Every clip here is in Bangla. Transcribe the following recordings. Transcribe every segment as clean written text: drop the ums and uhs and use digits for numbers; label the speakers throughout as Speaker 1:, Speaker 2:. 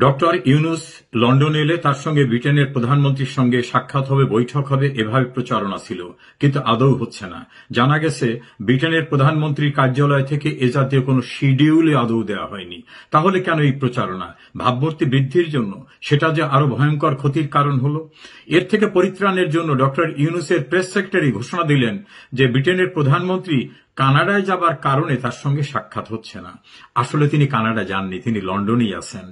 Speaker 1: ডক্টর ইউনূস লন্ডনে এলে তার সঙ্গে ব্রিটেনের প্রধানমন্ত্রীর সঙ্গে সাক্ষাৎ হবে, বৈঠক হবে, এভাবে প্রচারণা ছিল, কিন্তু আদৌ হচ্ছে না। জানা গেছে ব্রিটেনের প্রধানমন্ত্রীর কার্যালয় থেকে এ জাতীয় কোনো শিডিউলে আদৌ দেওয়া হয়নি। তাহলে কেন এই প্রচারণা? ভাবমূর্তি বৃদ্ধির জন্য? সেটা যে আরো ভয়ঙ্কর ক্ষতির কারণ হলো। এর থেকে পরিত্রাণের জন্য ডক্টর ইউনূসের প্রেস সেক্রেটারি ঘোষণা দিলেন যে ব্রিটেনের প্রধানমন্ত্রী কানাডায় যাবার কারণে তার সঙ্গে সাক্ষাৎ হচ্ছে না। আসলে তিনি কানাডা যাননি, তিনি লন্ডনেই আছেন।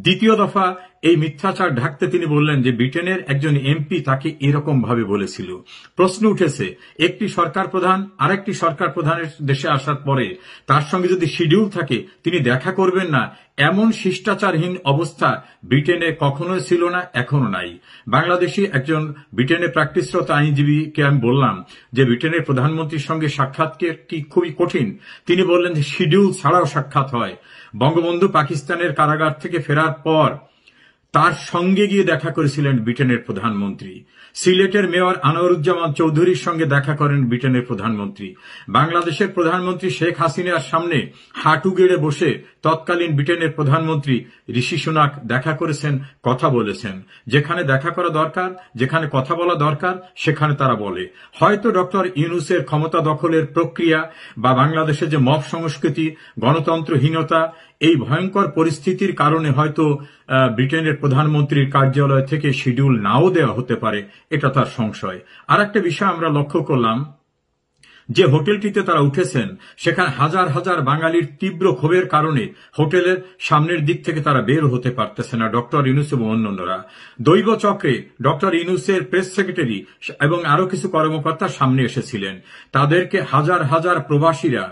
Speaker 1: দ্বিতীয় দফা এই মিথ্যাচার ঢাকতে তিনি বললেন যে ব্রিটেনের একজন এমপি তাকে এরকম ভাবে বলেছিল। প্রশ্ন উঠেছে, একটি সরকার প্রধান আরেকটি সরকার প্রধানের দেশে আসার পরে তার সঙ্গে যদি শিডিউল থাকে তিনি দেখা করবেন না, এমন শিষ্টাচারহীন অবস্থা ব্রিটেনে কখনোই ছিল না, এখনো নাই। বাংলাদেশি একজন ব্রিটেনে প্র্যাকটিসরত আইনজীবীকে আমি বললাম যে ব্রিটেনের প্রধানমন্ত্রীর সঙ্গে সাক্ষাৎ কি খুবই কঠিন? তিনি বললেন যে শিডিউল ছাড়াও সাক্ষাৎ হয়। বঙ্গবন্ধু পাকিস্তানের কারাগার থেকে ফেরার পর তার সঙ্গে গিয়ে দেখা করেছিলেন ব্রিটেনের প্রধানমন্ত্রী। সিলেটের মেয়র আনোয়ারুজ্জামান চৌধুরীর সঙ্গে দেখা করেন ব্রিটেনের প্রধানমন্ত্রী। বাংলাদেশের প্রধানমন্ত্রী শেখ হাসিনার সামনে হাঁটু গেড়ে বসে তৎকালীন ব্রিটেনের প্রধানমন্ত্রী ঋষি সুনাক দেখা করেছেন, কথা বলেছেন। যেখানে দেখা করা দরকার, যেখানে কথা বলা দরকার, সেখানে তারা বলে। হয়তো ডক্টর ইউনূসের ক্ষমতা দখলের প্রক্রিয়া বা বাংলাদেশের যে মব সংস্কৃতি, গণতন্ত্রহীনতা, এই ভয়ঙ্কর পরিস্থিতির কারণে হয়তো ব্রিটেনের প্রধানমন্ত্রীর কার্যালয় থেকে শিডিউল নাও দেওয়া হতে পারে, এটা তার সংশয়। আর একটা বিষয় আমরা লক্ষ্য করলাম, যে হোটেলটিতে তারা উঠেছেন সেখানে হাজার হাজার বাঙালির তীব্র ক্ষোভের কারণে হোটেলের সামনের দিক থেকে তারা বের হতে পারতেছে না, ডক্টর ইউনূস এবং অন্যান্যরা। দৈব চক্রে ডক্টর ইউনূসের প্রেস সেক্রেটারি এবং আরো কিছু কর্মকর্তা সামনে এসেছিলেন। তাদেরকে হাজার হাজার প্রবাসীরা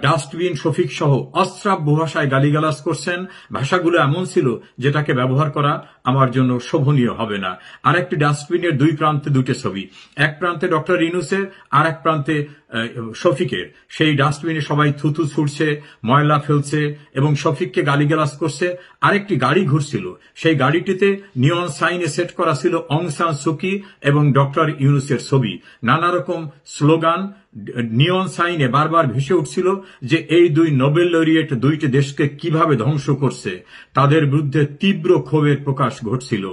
Speaker 1: ডাস্টবিন শফিক সহ অশ্রাব্য ভাষায় গালিগালাজ করছেন। ভাষাগুলো এমন ছিল যেটাকে ব্যবহার করা আমার জন্য শোভনীয় হবে না। আর একটি ডাস্টবিনের দুই প্রান্তে দুটো ছবি, এক প্রান্তে ডক্টর ইউনূসের, আর এক প্রান্তে শফিকের। সেই ডাস্টবিনে সবাই থুতু ছুড়ছে, ময়লা ফেলছে এবং শফিককে গালিগালাজ করছে। আরেকটি গাড়ি ঘুরছিল, সেই গাড়িটিতে নিয়ন সাইনে সেট করা ছিল অং সান সুকি এবং ডক্টর ইউনূসের ছবি। নানা রকম স্লোগান নিয়ন সাইনে বারবার ভেসে উঠছিল যে এই দুই নোবেল লরিয়েট দুইটি দেশকে কিভাবে ধ্বংস করছে। তাদের বিরুদ্ধে তীব্র ক্ষোভের প্রকাশ ঘটছিল।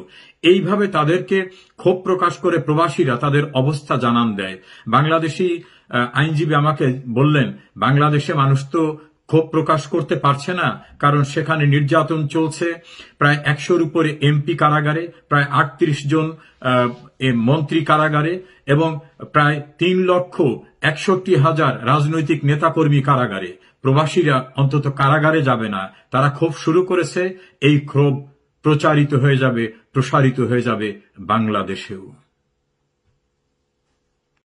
Speaker 1: এইভাবে তাদেরকে ক্ষোভ প্রকাশ করে প্রবাসীরা তাদের অবস্থা জানান দেয়। বাংলাদেশি আইনজীবী আমাকে বললেন, বাংলাদেশে মানুষ তো ক্ষোভ প্রকাশ করতে পারছে না, কারণ সেখানে নির্যাতন চলছে। প্রায় 100-র উপরে এমপি কারাগারে, প্রায় 38 জন মন্ত্রী কারাগারে এবং প্রায় 3,61,000 রাজনৈতিক নেতাকর্মী কারাগারে। প্রবাসীরা অন্তত কারাগারে যাবে না, তারা ক্ষোভ শুরু করেছে। এই ক্ষোভ প্রচারিত হয়ে যাবে, প্রসারিত হয়ে যাবে বাংলাদেশেও।